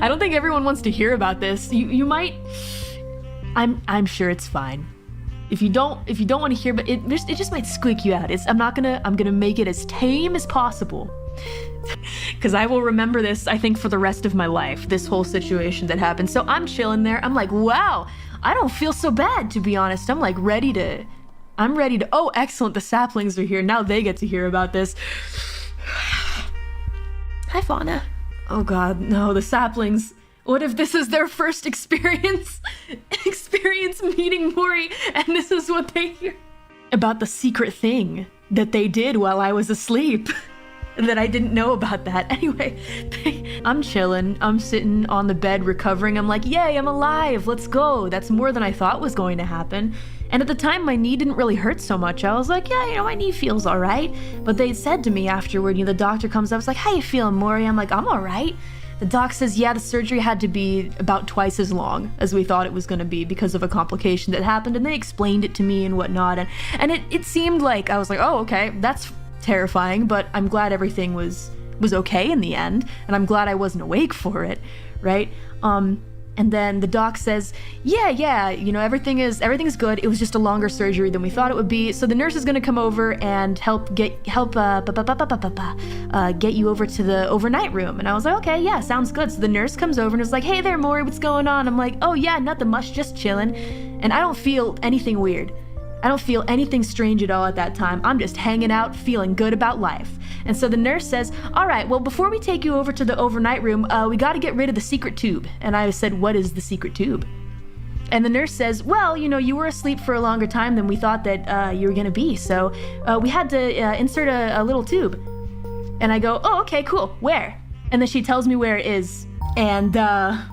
I don't think everyone wants to hear about this. You might. I'm sure it's fine. If you don't want to hear, but it just might squeak you out. I'm gonna make it as tame as possible. Because I will remember this, I think, for the rest of my life, this whole situation that happened. So I'm chilling there. I'm like, wow, I don't feel so bad, to be honest. I'm ready to, oh, excellent, the saplings are here. Now they get to hear about this. Hi, Fauna. Oh God, no, the saplings. What if this is their first experience meeting Mori, and this is what they hear about the secret thing that they did while I was asleep? That I didn't know about that. Anyway, I'm chilling. I'm sitting on the bed recovering. I'm like, yay, I'm alive. Let's go. That's more than I thought was going to happen. And at the time, my knee didn't really hurt so much. I was like, yeah, my knee feels all right. But they said to me afterward, the doctor comes up, it's like, how you feeling, Mori? I'm like, I'm all right. The doc says, yeah, the surgery had to be about twice as long as we thought it was going to be because of a complication that happened. And they explained it to me and whatnot. And it seemed like, I was like, oh, okay, that's terrifying, but I'm glad everything was okay in the end, and I'm glad I wasn't awake for it, right? And then the doc says, yeah, everything's good. It was just a longer surgery than we thought it would be. So the nurse is gonna come over and help get you over to the overnight room. And I was like, okay, yeah, sounds good. So the nurse comes over and is like, hey there, Mori, what's going on? I'm like, oh yeah, nothing much, just chilling. And I don't feel anything weird. I don't feel anything strange at all at that time. I'm just hanging out, feeling good about life. And so the nurse says, all right, well, before we take you over to the overnight room, we got to get rid of the secret tube. And I said, what is the secret tube? And the nurse says, well, you were asleep for a longer time than we thought that you were going to be. So we had to insert a little tube. And I go, oh, okay, cool. Where? And then she tells me where it is. And I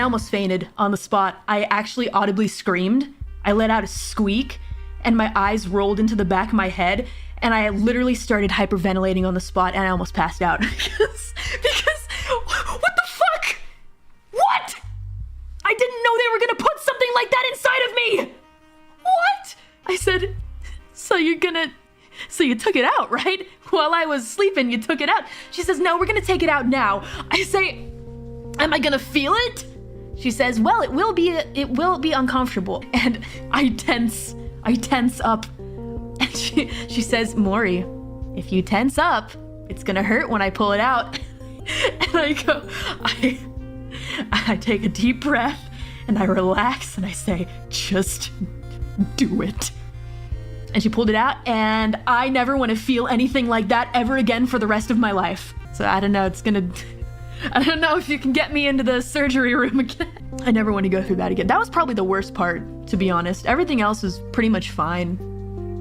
almost fainted on the spot. I actually audibly screamed. I let out a squeak. And my eyes rolled into the back of my head, and I literally started hyperventilating on the spot, and I almost passed out. because what the fuck? What? I didn't know they were gonna put something like that inside of me! What? I said, so you took it out, right? While I was sleeping, you took it out. She says, no, we're gonna take it out now. I say, am I gonna feel it? She says, well, it will be uncomfortable. And I tense up. And she says, Mori, if you tense up, it's gonna hurt when I pull it out. And I go, I take a deep breath and I relax and I say, just do it. And she pulled it out, and I never want to feel anything like that ever again for the rest of my life. So I don't know, I don't know if you can get me into the surgery room again. I never want to go through that again. That was probably the worst part, to be honest. Everything else was pretty much fine.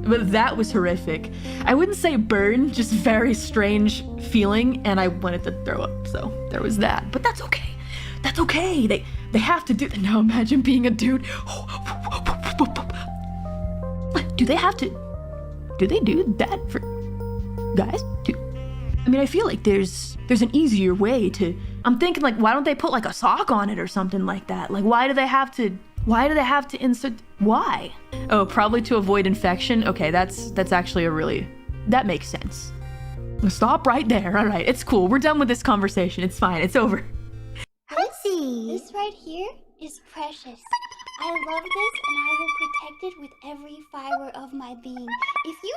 But that was horrific. I wouldn't say burn, just very strange feeling, and I wanted to throw up, so there was that. But that's okay. That's okay. They have to do that. Now imagine being a dude. Do they do that for guys too? I mean, I feel like there's an easier way to, I'm thinking like, why don't they put like a sock on it or something like that? Like, why do they have to insert, why? Oh, probably to avoid infection. Okay, that's actually that makes sense. Stop right there. All right, it's cool. We're done with this conversation. It's fine. It's over. Let's see. This right here is precious. I love this and I will protect it with every fiber of my being. If you